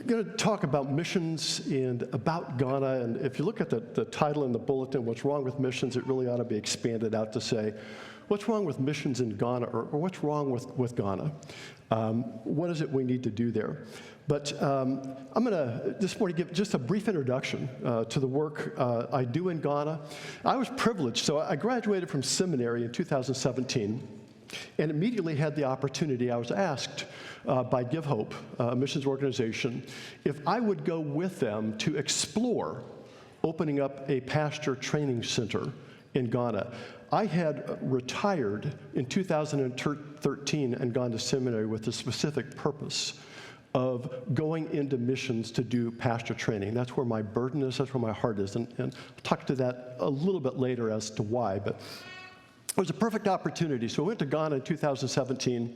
going to talk about missions and about Ghana. And if you look at the title in the bulletin, What's Wrong with Missions, it really ought to be expanded out to say, what's wrong with missions in Ghana, or what's wrong with Ghana? What is it we need to do there? But I'm going to this morning give just a brief introduction to the work I do in Ghana. I was privileged, so I graduated from seminary in 2017, and immediately had the opportunity. I was asked by Give Hope, a missions organization, if I would go with them to explore opening up a pastor training center in Ghana. I had retired in 2013 and gone to seminary with the specific purpose of going into missions to do pastor training. That's where my burden is, that's where my heart is, and I'll talk to that a little bit later as to why, but it was a perfect opportunity. So I went to Ghana in 2017,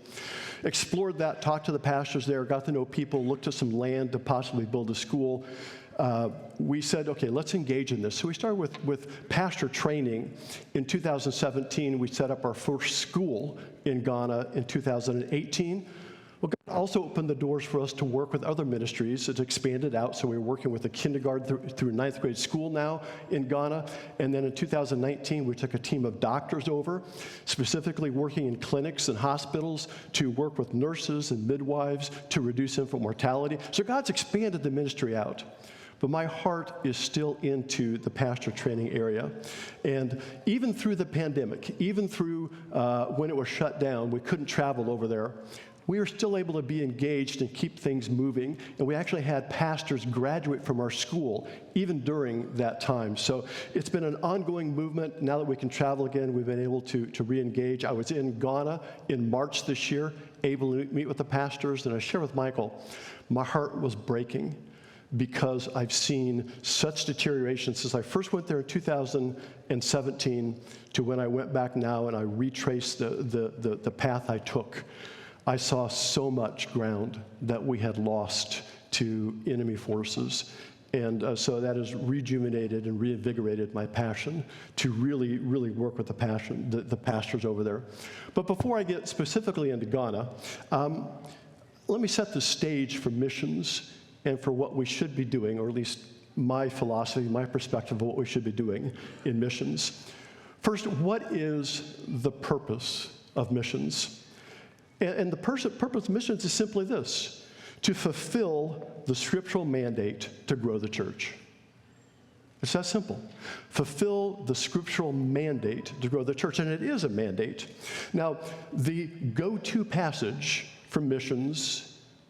explored that, talked to the pastors there, got to know people, looked at some land to possibly build a school. We said, okay, let's engage in this. So we started with pastor training. In 2017, we set up our first school in Ghana in 2018. Well, God also opened the doors for us to work with other ministries. It's expanded out, so we're working with a kindergarten through ninth grade school now in Ghana. And then in 2019, we took a team of doctors over, specifically working in clinics and hospitals to work with nurses and midwives to reduce infant mortality. So God's expanded the ministry out. But my heart is still into the pastor training area. And even through the pandemic, even through when it was shut down, we couldn't travel over there, we were still able to be engaged and keep things moving. And we actually had pastors graduate from our school even during that time. So it's been an ongoing movement. Now that we can travel again, we've been able to re-engage. I was in Ghana in March this year, able to meet with the pastors. And I share with Michael, my heart was breaking because I've seen such deterioration since I first went there in 2017 to when I went back now and I retraced the path I took. I saw so much ground that we had lost to enemy forces. And so that has rejuvenated and reinvigorated my passion to really, really work with the pastors over there. But before I get specifically into Ghana, let me set the stage for missions and for what we should be doing, or at least my philosophy, my perspective of what we should be doing in missions. First, what is the purpose of missions? And the purpose of missions is simply this: to fulfill the scriptural mandate to grow the church. It's that simple. Fulfill the scriptural mandate to grow the church, and it is a mandate. Now, the go-to passage for missions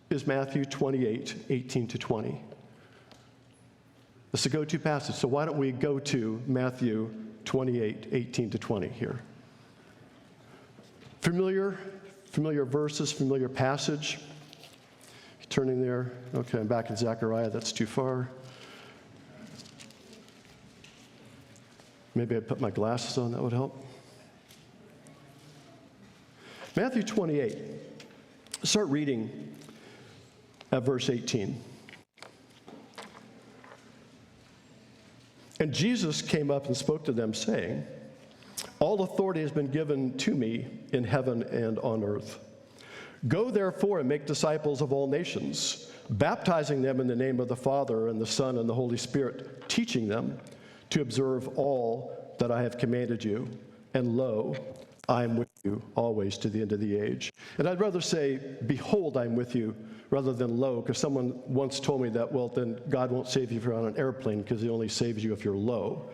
is Matthew 28, 18 to 20. It's the go-to passage. So why don't we go to Matthew 28, 18 to 20 here. Familiar verses, familiar passage. Turning there. Okay, I'm back in Zechariah. That's too far. Maybe I put my glasses on. That would help. Matthew 28. Start reading at verse 18. And Jesus came up and spoke to them, saying, all authority has been given to me in heaven and on earth. Go therefore and make disciples of all nations, baptizing them in the name of the Father and the Son and the Holy Spirit, teaching them to observe all that I have commanded you. And lo, I am with you always to the end of the age. And I'd rather say, behold, I'm with you, rather than lo, because someone once told me that, well, then God won't save you if you're on an airplane, because he only saves you if you're low.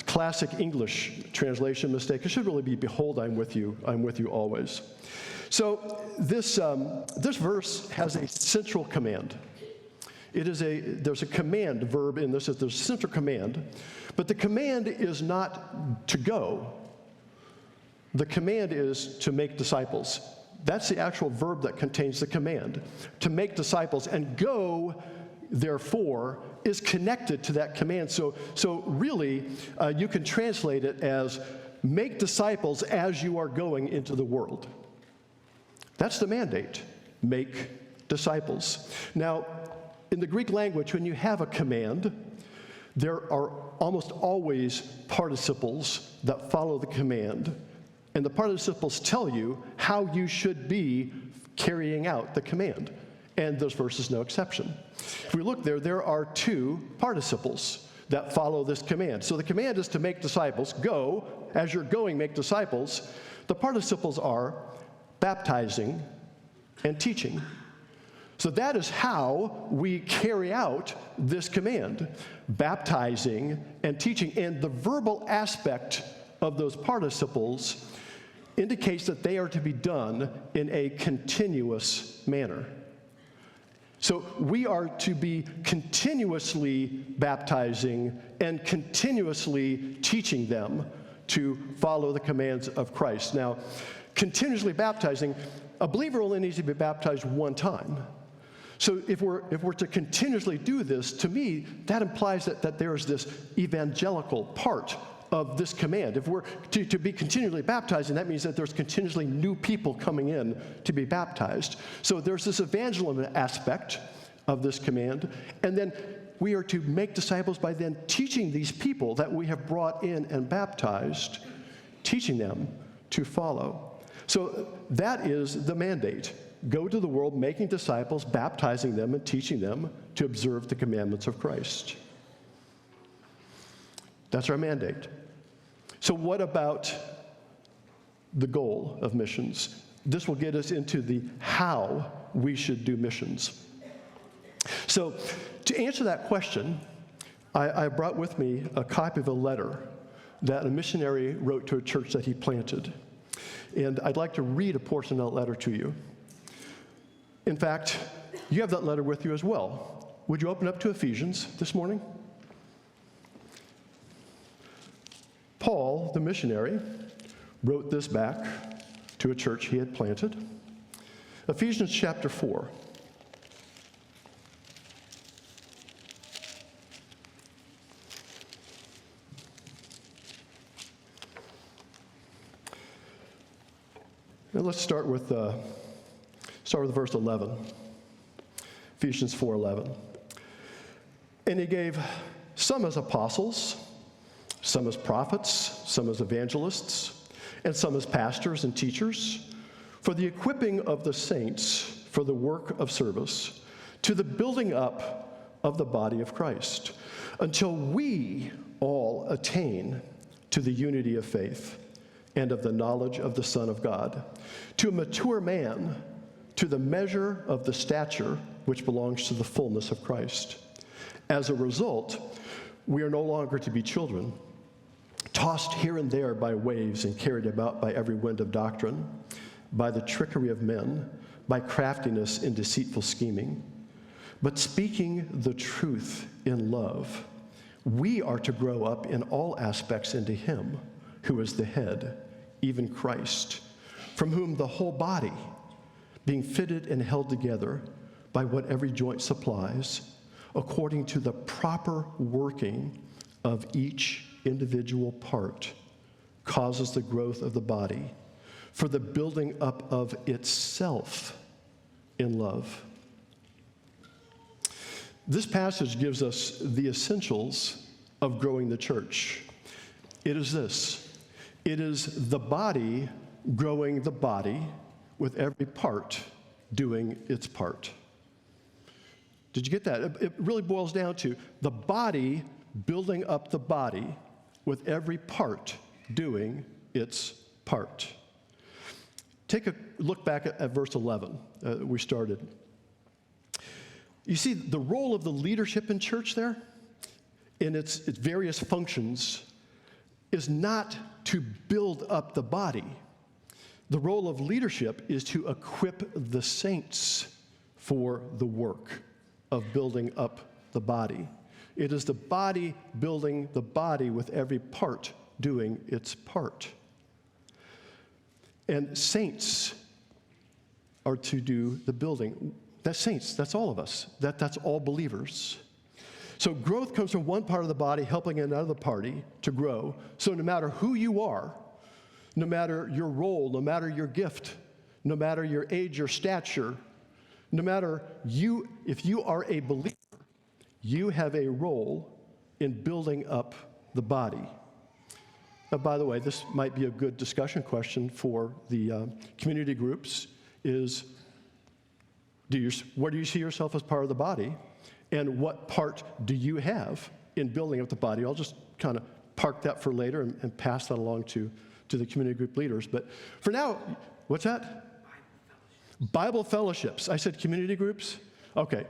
Classic English translation mistake. It should really be, behold, I'm with you always. So this verse has a central command. There's a command verb in this, there's a central command, but the command is not to go. The command is to make disciples. That's the actual verb that contains the command, to make disciples. And go, therefore, is connected to that command. So really, you can translate it as make disciples as you are going into the world. That's the mandate, make disciples. Now, in the Greek language, when you have a command, there are almost always participles that follow the command. And the participles tell you how you should be carrying out the command. And this verse is no exception. If we look there are two participles that follow this command. So the command is to make disciples. Go, as you're going, make disciples. The participles are baptizing and teaching. So that is how we carry out this command, baptizing and teaching. And the verbal aspect of those participles indicates that they are to be done in a continuous manner. So we are to be continuously baptizing and continuously teaching them to follow the commands of Christ. Now, continuously baptizing, a believer only needs to be baptized one time. So if we're to continuously do this, to me, that implies that there's this evangelical part of this command. If we're to be continually baptizing, that means that there's continuously new people coming in to be baptized. So there's this evangelism aspect of this command. And then we are to make disciples by then teaching these people that we have brought in and baptized, teaching them to follow. So that is the mandate. Go to the world, making disciples, baptizing them, and teaching them to observe the commandments of Christ. That's our mandate. So what about the goal of missions? This will get us into the how we should do missions. So to answer that question, I brought with me a copy of a letter that a missionary wrote to a church that he planted. And I'd like to read a portion of that letter to you. In fact, you have that letter with you as well. Would you open up to Ephesians this morning? Paul, the missionary, wrote this back to a church he had planted. Ephesians chapter 4. Now let's start with verse 11. Ephesians 4:11. And he gave some as apostles, some as prophets, some as evangelists, and some as pastors and teachers, for the equipping of the saints for the work of service, to the building up of the body of Christ, until we all attain to the unity of faith and of the knowledge of the Son of God, to a mature man, to the measure of the stature which belongs to the fullness of Christ. As a result, we are no longer to be children, tossed here and there by waves and carried about by every wind of doctrine, by the trickery of men, by craftiness in deceitful scheming. But speaking the truth in love, we are to grow up in all aspects into Him who is the head, even Christ, from whom the whole body, being fitted and held together by what every joint supplies, according to the proper working of each individual part, causes the growth of the body for the building up of itself in love. This passage gives us the essentials of growing the church. It is this. It is the body growing the body with every part doing its part. Did you get that? It really boils down to the body building up the body with every part doing its part. Take a look back at verse 11. We started. You see the role of the leadership in church there, in its various functions, is not to build up the body. The role of leadership is to equip the saints for the work of building up the body. It is the body building the body with every part doing its part. And saints are to do the building. That's saints, that's all of us. That's all believers. So growth comes from one part of the body helping another party to grow. So no matter who you are, no matter your role, no matter your gift, no matter your age or stature, no matter if you are a believer, you have a role in building up the body. Now, by the way, this might be a good discussion question for the community groups, is Where do you see yourself as part of the body? And what part do you have in building up the body? I'll just kind of park that for later and pass that along to the community group leaders. But for now, what's that? Bible fellowships. I said community groups? Okay.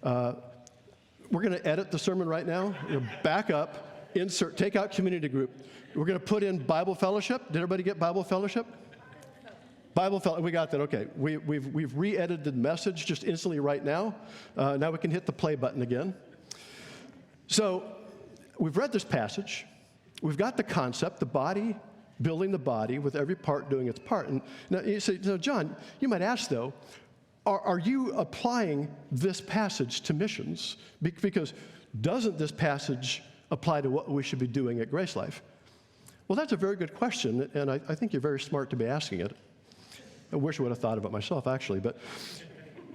We're going to edit the sermon right now. Back up, insert, take out community group. We're going to put in Bible fellowship. Did everybody get Bible fellowship? Bible fellowship, we got that, okay. We've re-edited the message just instantly right now. Now we can hit the play button again. So we've read this passage. We've got the concept, the body, building the body with every part doing its part. And now you say, John, you might ask though, are you applying this passage to missions? Because doesn't this passage apply to what we should be doing at Grace Life? Well, that's a very good question, and I think you're very smart to be asking it. I wish I would have thought of it myself, actually. But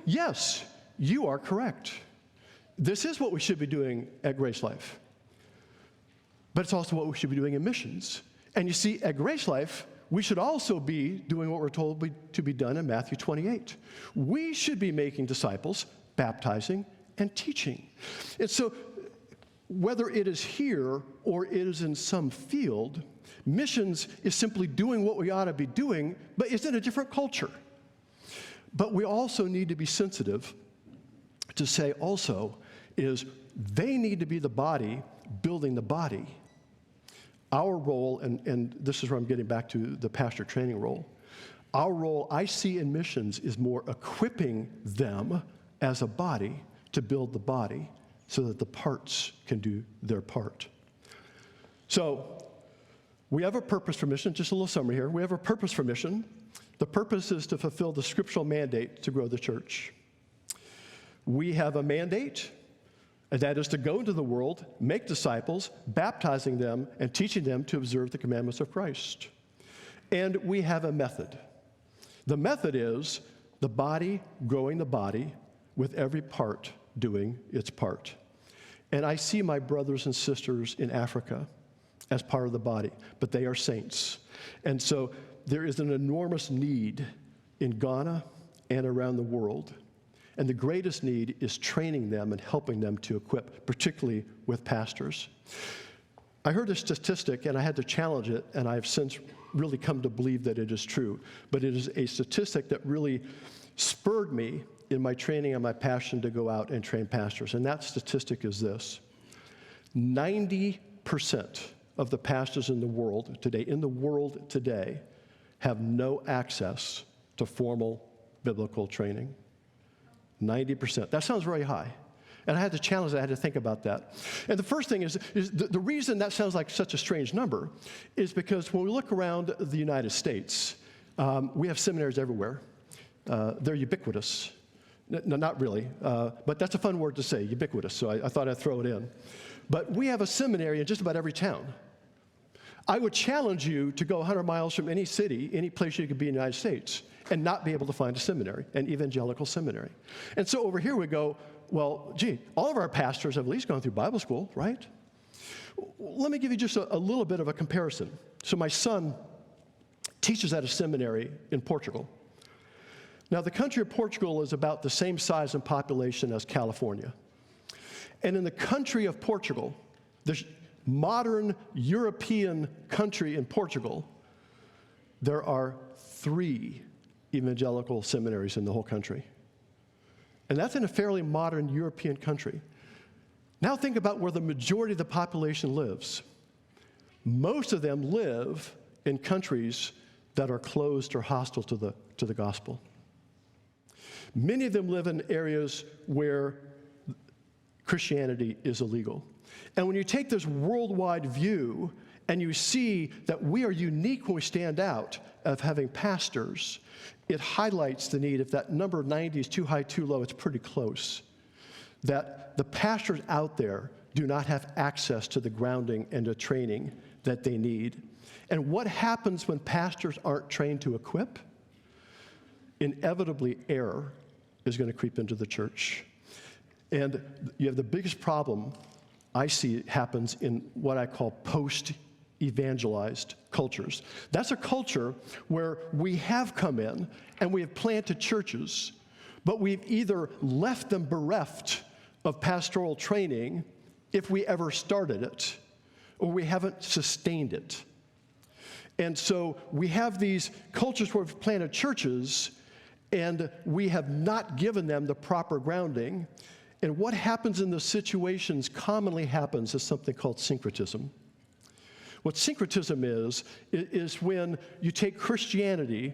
yes, you are correct. This is what we should be doing at Grace Life. But it's also what we should be doing in missions. And you see, at Grace Life, we should also be doing what we're told to be done in Matthew 28. We should be making disciples, baptizing, and teaching. And so, whether it is here or it is in some field, missions is simply doing what we ought to be doing, but it's in a different culture. But we also need to be sensitive to say also is they need to be the body building the body. Our role, and this is where I'm getting back to the pastor training role, our role I see in missions is more equipping them as a body to build the body so that the parts can do their part. So we have a purpose for mission, just a little summary here. We have a purpose for mission. The purpose is to fulfill the scriptural mandate to grow the church. We have a mandate, and that is to go into the world, make disciples, baptizing them, and teaching them to observe the commandments of Christ. And we have a method. The method is the body growing the body with every part doing its part. And I see my brothers and sisters in Africa as part of the body, but they are saints. And so there is an enormous need in Ghana and around the world. And the greatest need is training them and helping them to equip, particularly with pastors. I heard a statistic, and I had to challenge it, and I have since really come to believe that it is true. But it is a statistic that really spurred me in my training and my passion to go out and train pastors. And that statistic is this: 90% of the pastors in the world today, have no access to formal biblical training. 90%. That sounds very high. And I had to challenge that. I had to think about that. And the first thing is the reason that sounds like such a strange number is because when we look around the United States, we have seminaries everywhere. They're ubiquitous. No, not really, but that's a fun word to say, ubiquitous, so I thought I'd throw it in. But we have a seminary in just about every town. I would challenge you to go 100 miles from any city, any place you could be in the United States, and not be able to find a seminary, an evangelical seminary. And so over here we go, well, gee, all of our pastors have at least gone through Bible school, right? Let me give you just a little bit of a comparison. So my son teaches at a seminary in Portugal. Now, the country of Portugal is about the same size and population as California. And in the country of Portugal, the modern European country in Portugal, there are 3 evangelical seminaries in the whole country. And that's in a fairly modern European country. Now think about where the majority of the population lives. Most of them live in countries that are closed or hostile to the gospel. Many of them live in areas where Christianity is illegal. And when you take this worldwide view and you see that we are unique when we stand out of having pastors, it highlights the need. If that number of 90 is too high, too low, it's pretty close. That the pastors out there do not have access to the grounding and the training that they need. And what happens when pastors aren't trained to equip? Inevitably, error is going to creep into the church. And you have the biggest problem I see happens in what I call post-evangelized cultures. That's a culture where we have come in and we have planted churches, but we've either left them bereft of pastoral training if we ever started it, or we haven't sustained it. And so we have these cultures where we've planted churches, and we have not given them the proper grounding. And what happens in those situations commonly happens is something called syncretism. What syncretism is when you take Christianity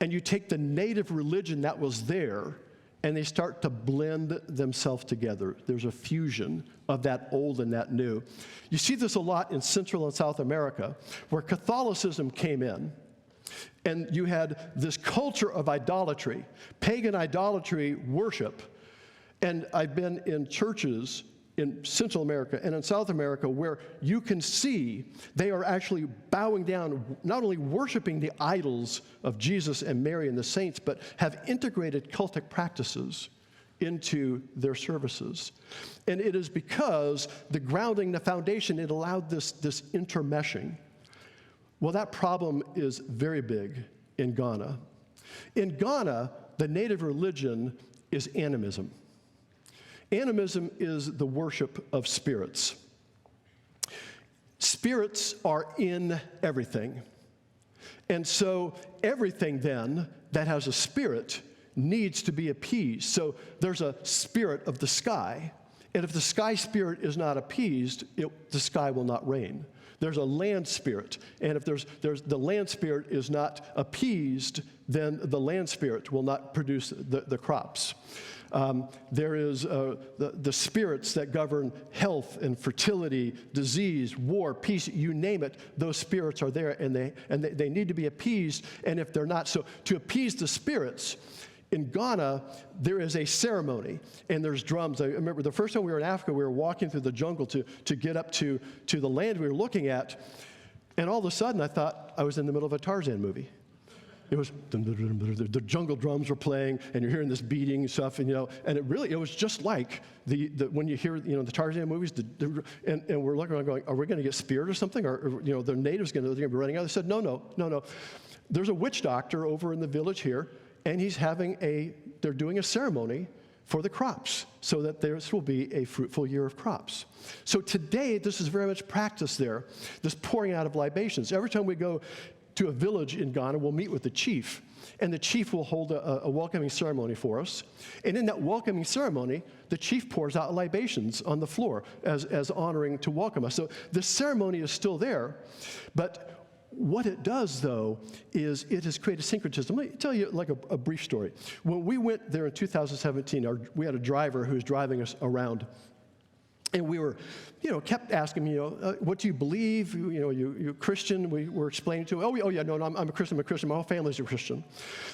and you take the native religion that was there, and they start to blend themselves together. There's a fusion of that old and that new. You see this a lot in Central and South America, where Catholicism came in, and you had this culture of idolatry, pagan idolatry worship. And I've been in churches in Central America and in South America where you can see they are actually bowing down, not only worshiping the idols of Jesus and Mary and the saints, but have integrated cultic practices into their services. And it is because the grounding, the foundation, it allowed this intermeshing. Well, that problem is very big in Ghana. In Ghana, the native religion is animism. Animism is the worship of spirits. Spirits are in everything. And so everything then that has a spirit needs to be appeased. So there's a spirit of the sky. And if the sky spirit is not appeased, the sky will not rain. There's a land spirit. And if the land spirit is not appeased, then the land spirit will not produce the crops. There is the spirits that govern health and fertility, disease, war, peace, you name it, those spirits are there, and they need to be appeased. And if they're not, so to appease the spirits, in Ghana, there is a ceremony, and there's drums. I remember the first time we were in Africa, we were walking through the jungle to get up to the land we were looking at, and all of a sudden I thought I was in the middle of a Tarzan movie. It was, the jungle drums were playing, and you're hearing this beating and stuff, and and it was just like when you hear the Tarzan movies, and we're looking around going, are we going to get speared or something, or the natives they're going to be running out? They said, no. There's a witch doctor over in the village here, and they're doing a ceremony for the crops, so that there will be a fruitful year of crops. So today, this is very much practiced there, this pouring out of libations. Every time we go to a village in Ghana, we'll meet with the chief, and the chief will hold a welcoming ceremony for us. And in that welcoming ceremony, the chief pours out libations on the floor as honoring to welcome us. So the ceremony is still there, but what it does, though, is it has created syncretism. Let me tell you like a brief story. When we went there in 2017, we had a driver who was driving us around. And we were, kept asking him, what do you believe? You Christian? We were explaining to him, oh yeah, no, I'm a Christian. My whole family's a Christian.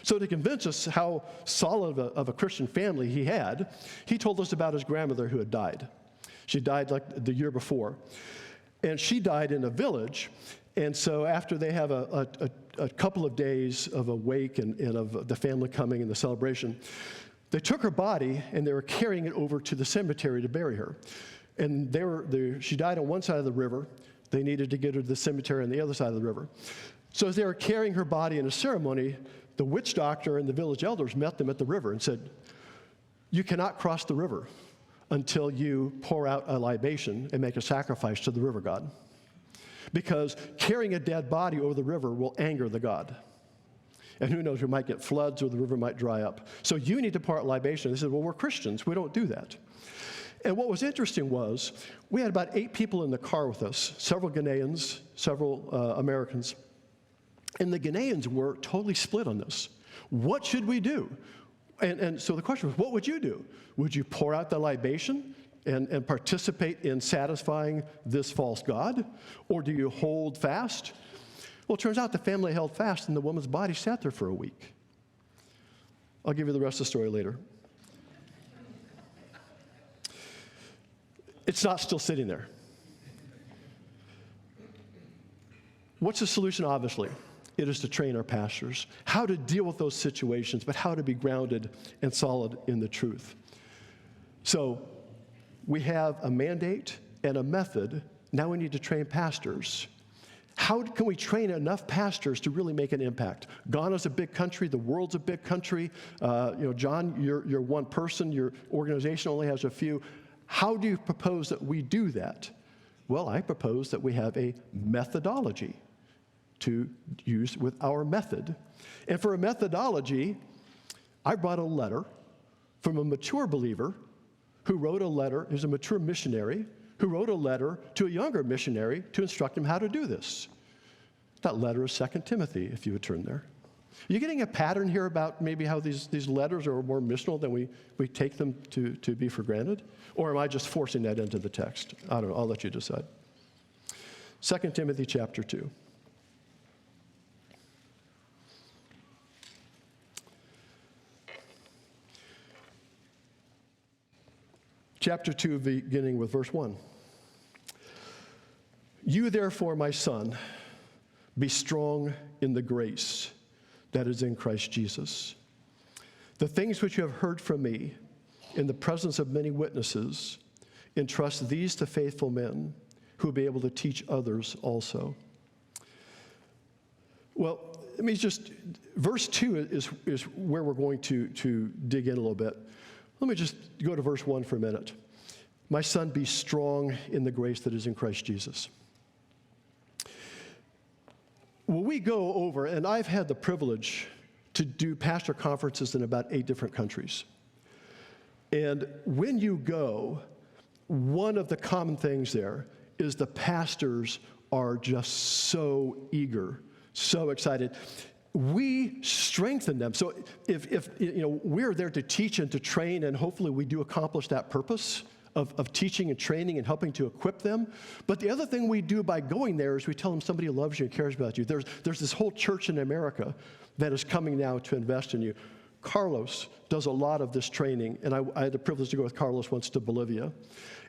So to convince us how solid of a Christian family he had, he told us about his grandmother who had died. She died like the year before. And she died in a village. And so after they have a couple of days of a wake and of the family coming and the celebration, they took her body and they were carrying it over to the cemetery to bury her. And she died on one side of the river. They needed to get her to the cemetery on the other side of the river. So as they were carrying her body in a ceremony, the witch doctor and the village elders met them at the river and said, you cannot cross the river until you pour out a libation and make a sacrifice to the river god. Because carrying a dead body over the river will anger the god. And who knows, we might get floods or the river might dry up. So you need to pour out libation. They said, well, we're Christians. We don't do that. And what was interesting was we had about 8 people in the car with us, several Ghanaians, several Americans. And the Ghanaians were totally split on this. What should we do? And so the question was, what would you do? Would you pour out the libation and participate in satisfying this false god? Or do you hold fast? Well, it turns out the family held fast and the woman's body sat there for a week. I'll give you the rest of the story later. It's not still sitting there. What's the solution? Obviously, it is to train our pastors how to deal with those situations, but how to be grounded and solid in the truth. So we have a mandate and a method. Now we need to train pastors How can we train enough pastors to really make an impact? Ghana's a big country. The world's a big country. John, you're one person. Your organization only has a few. How do you propose that we do that? Well, I propose that we have a methodology to use with our method. And for a methodology, I brought a letter from a mature believer who wrote a letter, who's a mature missionary, who wrote a letter to a younger missionary to instruct him how to do this. That letter is 2 Timothy, if you would turn there. Are you getting a pattern here about maybe how these letters are more missional than we take them to be for granted? Or am I just forcing that into the text? I don't know. I'll let you decide. 2 Timothy chapter 2. Chapter 2, beginning with verse 1. You therefore, my son, be strong in the grace that is in Christ Jesus. The things which you have heard from me in the presence of many witnesses, entrust these to faithful men who will be able to teach others also. Well, let me just, verse 2 is where we're going to dig in a little bit. Let me just go to verse 1 for a minute. My son, be strong in the grace that is in Christ Jesus. When we go over, and I've had the privilege to do pastor conferences in about 8 different countries. And when you go, one of the common things there is the pastors are just so eager, so excited. We strengthen them. So if we're there to teach and to train, and hopefully we do accomplish that purpose of teaching and training and helping to equip them. But the other thing we do by going there is we tell them somebody loves you and cares about you. There's this whole church in America that is coming now to invest in you. Carlos does a lot of this training, and I had the privilege to go with Carlos once to Bolivia.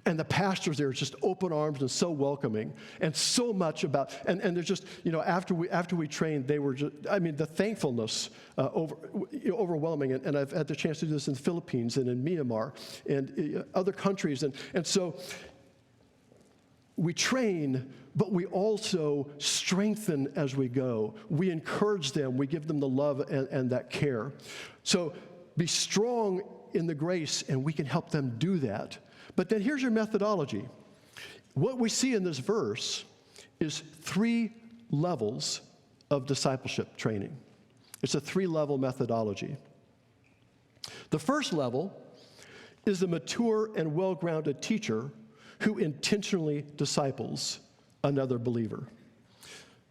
And the pastors there are just open arms and so welcoming, and so much about, and they're just, after we trained, they were just, the thankfulness overwhelming. And I've had the chance to do this in the Philippines and in Myanmar and other countries. And so we train, but we also strengthen as we go. We encourage them. We give them the love and that care. So be strong in the grace, and we can help them do that. But then here's your methodology. What we see in this verse is 3 levels of discipleship training. It's a 3-level methodology. The first level is the mature and well-grounded teacher who intentionally disciples another believer.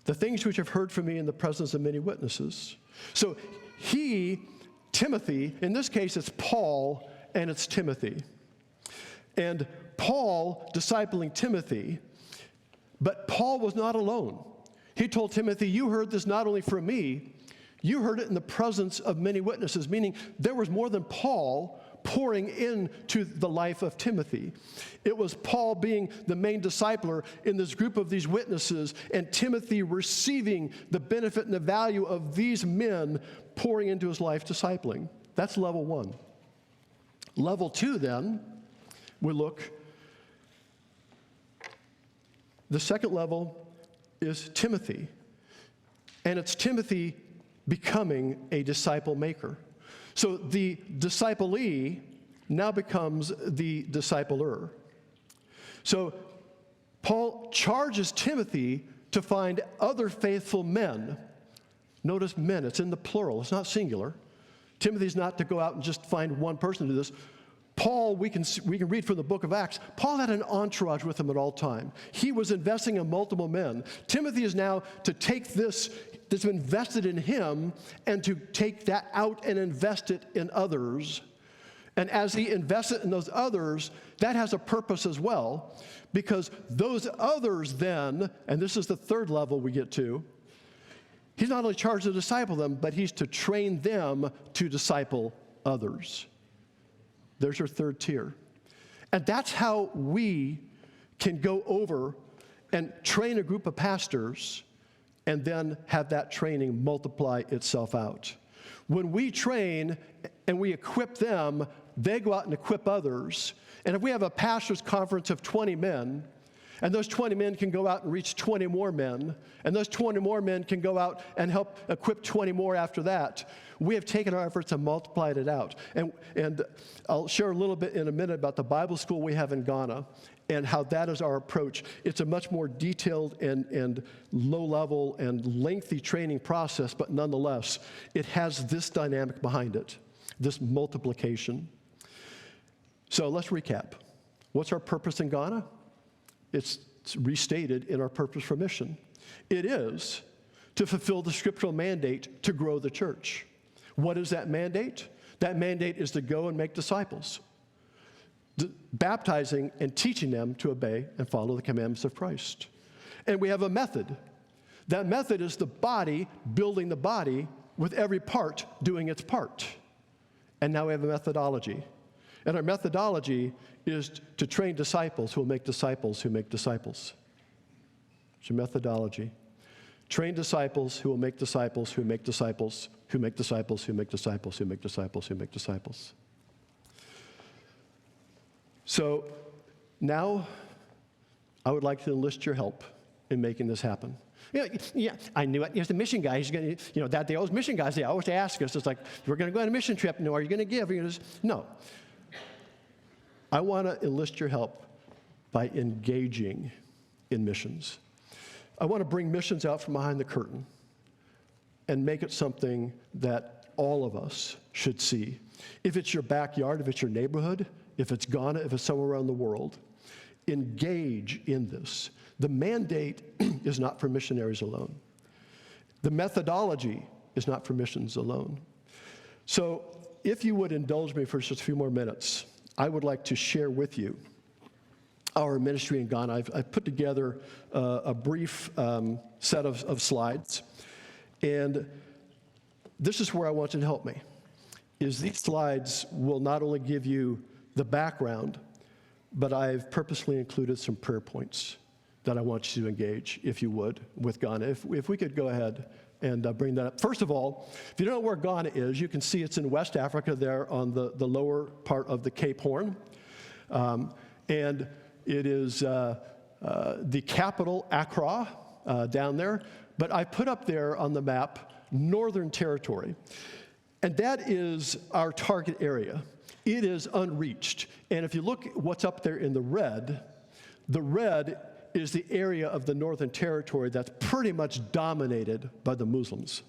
The things which I've heard from me in the presence of many witnesses. So Timothy, in this case it's Paul and it's Timothy. And Paul discipling Timothy, but Paul was not alone. He told Timothy, you heard this not only from me, you heard it in the presence of many witnesses, meaning there was more than Paul pouring into the life of Timothy. It was Paul being the main discipler in this group of these witnesses, and Timothy receiving the benefit and the value of these men pouring into his life discipling. That's level 1. Level 2 then, we look, the second level is Timothy. And it's Timothy becoming a disciple maker. So the disciplee now becomes the discipler. So Paul charges Timothy to find other faithful men. Notice men, it's in the plural, it's not singular. Timothy's not to go out and just find one person to do this. Paul, we can read from the book of Acts, Paul had an entourage with him at all time. He was investing in multiple men. Timothy is now to take this that's been invested in him and to take that out and invest it in others. And as he invests it in those others, that has a purpose as well, because those others then, and this is the 3rd level we get to, he's not only charged to disciple them, but he's to train them to disciple others. There's your 3rd tier. And that's how we can go over and train a group of pastors and then have that training multiply itself out. When we train and we equip them, they go out and equip others. And if we have a pastor's conference of 20 men, And those 20 men can go out and reach 20 more men. And those 20 more men can go out and help equip 20 more after that. We have taken our efforts and multiplied it out. And I'll share a little bit in a minute about the Bible school we have in Ghana and how that is our approach. It's a much more detailed and low-level and lengthy training process, but nonetheless, it has this dynamic behind it, this multiplication. So let's recap. What's our purpose in Ghana? It's restated in our purpose for mission. It is to fulfill the scriptural mandate to grow the church. What is that mandate? That mandate is to go and make disciples, baptizing and teaching them to obey and follow the commandments of Christ. And we have a method. That method is the body building the body with every part doing its part. And now we have a methodology. And our methodology is to train disciples who will make disciples who make disciples. It's your methodology. Train disciples who will make disciples who make disciples who make disciples who make disciples who make disciples who make disciples. So now I would like to enlist your help in making this happen. Yeah, I knew it. There's the mission guy. He's going to, that they always mission guys. They always ask us. It's like, we're going to go on a mission trip. No, are you going to give? No. I want to enlist your help by engaging in missions. I want to bring missions out from behind the curtain and make it something that all of us should see. If it's your backyard, if it's your neighborhood, if it's Ghana, if it's somewhere around the world, engage in this. The mandate is not for missionaries alone. The methodology is not for missions alone. So if you would indulge me for just a few more minutes, I would like to share with you our ministry in Ghana. I've put together a brief set of slides, and this is where I want you to help me, is these slides will not only give you the background, but I've purposely included some prayer points that I want you to engage, if you would, with Ghana. If we could go ahead and bring that up. First of all, if you don't know where Ghana is, you can see it's in West Africa there on the lower part of the Cape Horn. And it is the capital, Accra, down there. But I put up there on the map, Northern Territory. And that is our target area. It is unreached. And if you look at what's up there in the red is the area of the Northern Territory that's pretty much dominated by the Muslims.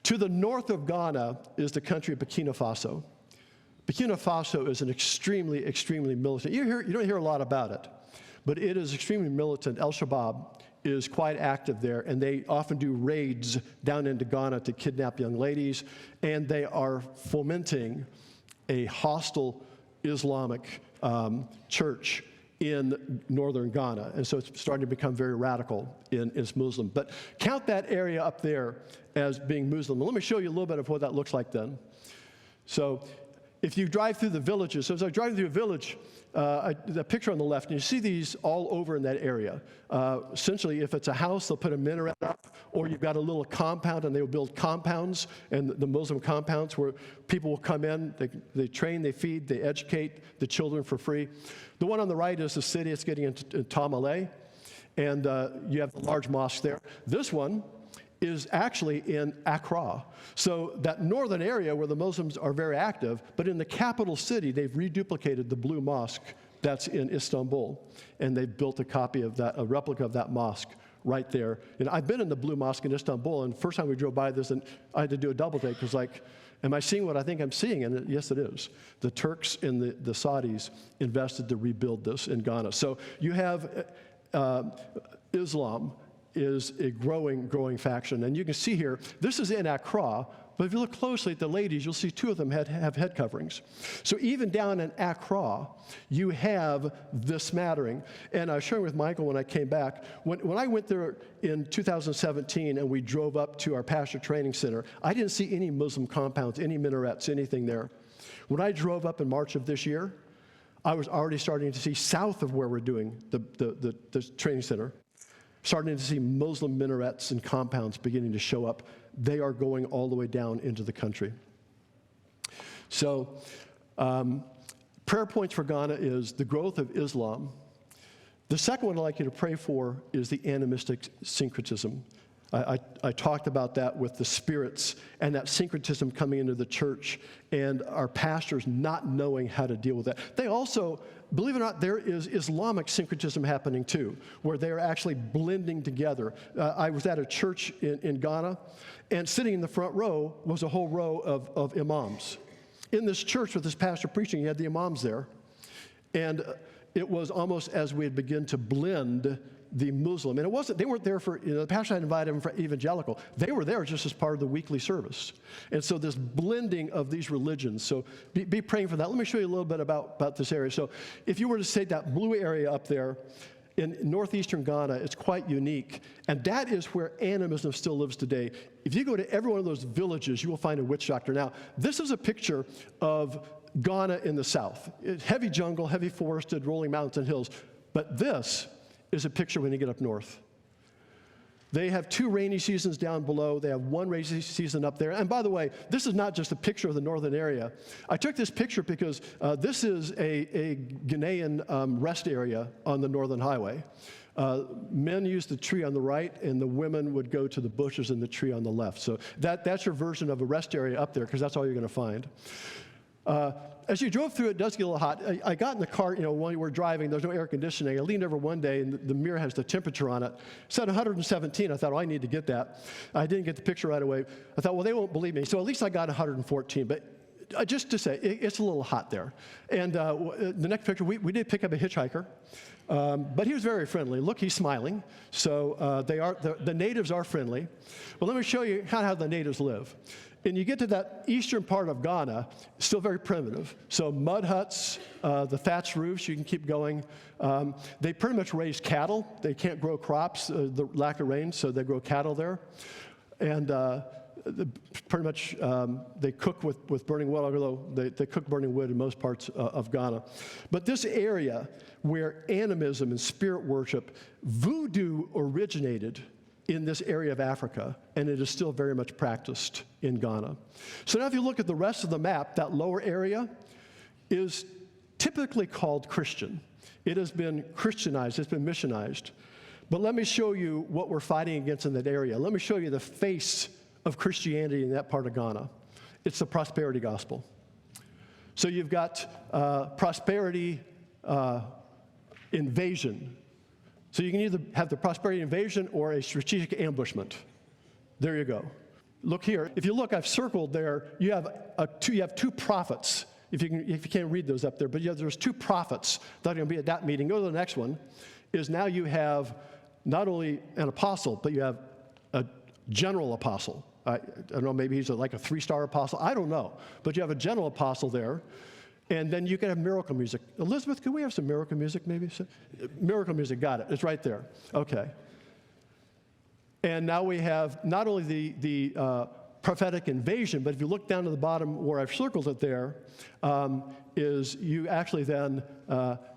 To the north of Ghana is the country of Burkina Faso. Burkina Faso is an extremely, extremely militant. You don't hear a lot about it, but it is extremely militant. Al-Shabaab is quite active there, and they often do raids down into Ghana to kidnap young ladies, and they are fomenting a hostile Islamic church in northern Ghana. And so it's starting to become very radical in its Muslim. But count that area up there as being Muslim. Let me show you a little bit of what that looks like then. So if you drive through the villages, so as I drive through a village, the picture on the left, and you see these all over in that area. Essentially, if it's a house, they'll put a minaret up, or you've got a little compound, and they will build compounds, and the Muslim compounds where people will come in, they train, they feed, they educate the children for free. The one on the right is the city. It's getting into Tamale, and you have the large mosque there. This one is actually in Accra. So that northern area where the Muslims are very active, but in the capital city, they've reduplicated the blue mosque that's in Istanbul, and they've built a copy of that, a replica of that mosque right there. And I've been in the blue mosque in Istanbul, and the first time we drove by this, and I had to do a double take, because like, am I seeing what I think I'm seeing? And yes, it is. The Turks and the Saudis invested to rebuild this in Ghana. So you have Islam is a growing faction. And you can see here, this is in Accra, but if you look closely at the ladies, you'll see two of them have head coverings. So even down in Accra, you have this smattering. And I was sharing with Michael when I came back, when I went there in 2017 and we drove up to our pastor training center, I didn't see any Muslim compounds, any minarets, anything there. When I drove up in March of this year, I was already starting to see south of where we're doing the training center, starting to see Muslim minarets and compounds beginning to show up. They are going all the way down into the country. So prayer points for Ghana is the growth of Islam, The second one I'd like you to pray for is the animistic syncretism. I talked about that with the spirits and that syncretism coming into the church and our pastors not knowing how to deal with that. They also, believe it or not, there is Islamic syncretism happening too, where they're actually blending together. I was at a church in Ghana, and sitting in the front row was a whole row of imams. In this church with this pastor preaching, he had the imams there. And it was almost as we had begun to blend the Muslim. And it wasn't, they weren't there for, the pastor had invited them for evangelical. They were there just as part of the weekly service. And so this blending of these religions. So be praying for that. Let me show you a little bit about this area. So if you were to say that blue area up there in northeastern Ghana, it's quite unique. And that is where animism still lives today. If you go to every one of those villages, you will find a witch doctor. Now, this is a picture of Ghana in the south. It's heavy jungle, heavy forested, rolling mountains and hills. But this is a picture when you get up north. They have 2 rainy seasons down below. They have 1 rainy season up there. And by the way, this is not just a picture of the northern area. I took this picture because this is a Ghanaian rest area on the northern highway. Men used the tree on the right, and the women would go to the bushes and the tree on the left. So that's your version of a rest area up there, because that's all you're going to find. As you drove through, it does get a little hot. I got in the car, when we were driving, there's no air conditioning. I leaned over one day, and the mirror has the temperature on it. It said 117. I thought, I need to get that. I didn't get the picture right away. I thought, well, they won't believe me. So at least I got 114. But just to say, it's a little hot there. And the next picture, we did pick up a hitchhiker. But he was very friendly. Look, he's smiling. So the natives are friendly. Well, let me show you how the natives live. And you get to that eastern part of Ghana, still very primitive. So mud huts, the thatched roofs, you can keep going. They pretty much raise cattle. They can't grow crops, the lack of rain, so they grow cattle there. And pretty much they cook with burning wood, although they cook burning wood in most parts of Ghana. But this area where animism and spirit worship, voodoo originated in this area of Africa, and it is still very much practiced in Ghana. So now if you look at the rest of the map, that lower area is typically called Christian. It has been Christianized, it's been missionized. But let me show you what we're fighting against in that area. Let me show you the face of Christianity in that part of Ghana. It's the prosperity gospel. So you've got prosperity invasion. So you can either have the prosperity invasion or a strategic ambushment. There you go. Look here. If you look, I've circled there. You have two prophets. If you can't read those up there, but there's 2 prophets that are going to be at that meeting. Go to the next one. Is now you have not only an apostle, but you have a general apostle. I don't know. Maybe he's like a 3-star apostle. I don't know. But you have a general apostle there. And then you can have miracle music. Elizabeth, could we have some miracle music maybe? Miracle music, got it. It's right there. Okay. And now we have not only the prophetic invasion, but if you look down to the bottom where I've circled it there, is you actually then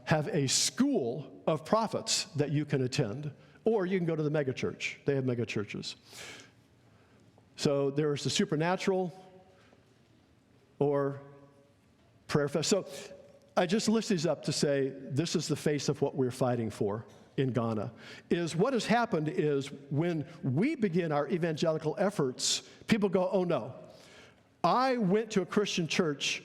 have a school of prophets that you can attend. Or you can go to the megachurch. They have megachurches. So there's the supernatural or prayer fest. So I just list these up to say this is the face of what we're fighting for in Ghana. Is what has happened is when we begin our evangelical efforts, people go, oh no, I went to a Christian church,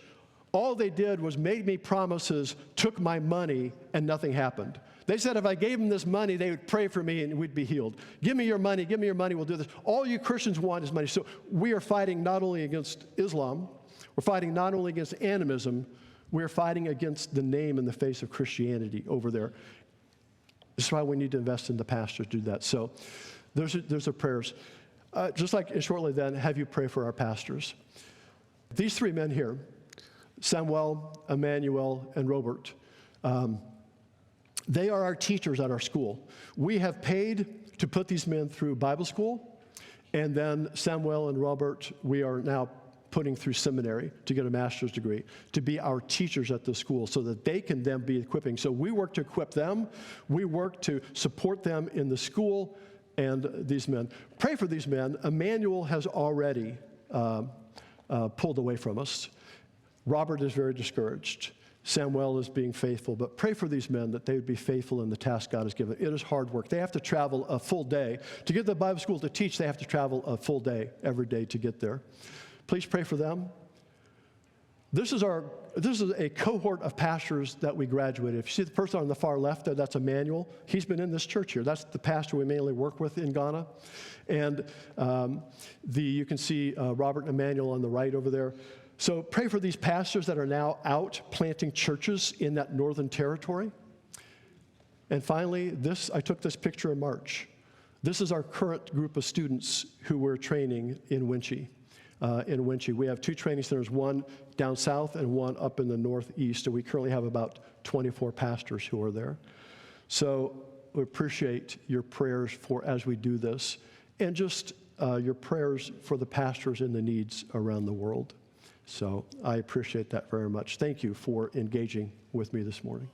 all they did was made me promises, took my money, and nothing happened. They said if I gave them this money, they would pray for me and we'd be healed. Give me your money, we'll do this. All you Christians want is money. So we are fighting not only against Islam, we're fighting not only against animism, we're fighting against the name and the face of Christianity over there. This is why we need to invest in the pastors to do that. So those are prayers. Just like shortly then, have you pray for our pastors. These 3 men here, Samuel, Emmanuel, and Robert, they are our teachers at our school. We have paid to put these men through Bible school, and then Samuel and Robert, we are now putting through seminary to get a master's degree, to be our teachers at the school so that they can then be equipping. So we work to equip them. We work to support them in the school and these men. Pray for these men. Emmanuel has already pulled away from us. Robert is very discouraged. Samuel is being faithful, but pray for these men that they would be faithful in the task God has given. It is hard work. They have to travel a full day. To get to the Bible school to teach, they have to travel a full day every day to get there. Please pray for them. This is a cohort of pastors that we graduated. If you see the person on the far left there, that's Emmanuel. He's been in this church here. That's the pastor we mainly work with in Ghana. And you can see Robert and Emmanuel on the right over there. So pray for these pastors that are now out planting churches in that northern territory. And finally, I took this picture in March. This is our current group of students who we're training in Winchie. We have 2 training centers, one down south and one up in the northeast, and we currently have about 24 pastors who are there. So we appreciate your prayers as we do this, and just your prayers for the pastors and the needs around the world. So I appreciate that very much. Thank you for engaging with me this morning.